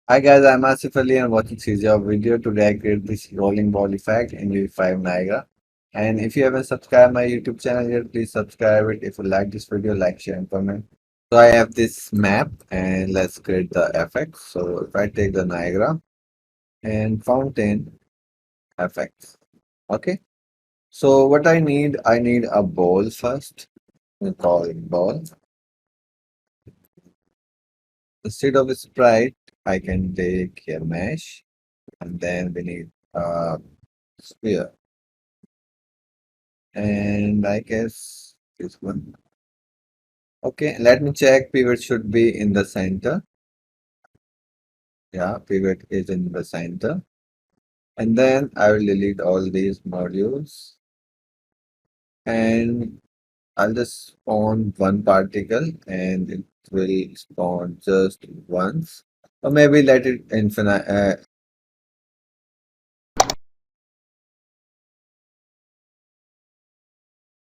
Hi guys, I'm Asif Ali and watching CGHOW video. Today I create this rolling ball effect in UE5 Niagara. And if you haven't subscribed my YouTube channel yet, please subscribe it. If you like this video, like, share, and comment. So I have this map and let's create the effect. So if I take the Niagara and fountain effects. Okay. So what I need a ball first. We call it ball. Instead of a sprite, I can take a mesh and then we need a sphere. And I guess this one. Okay, let me check. Pivot should be in the center. Yeah, pivot is in the center. And then I will delete all these modules and I'll just spawn one particle and it will spawn just once. Or maybe let it infinite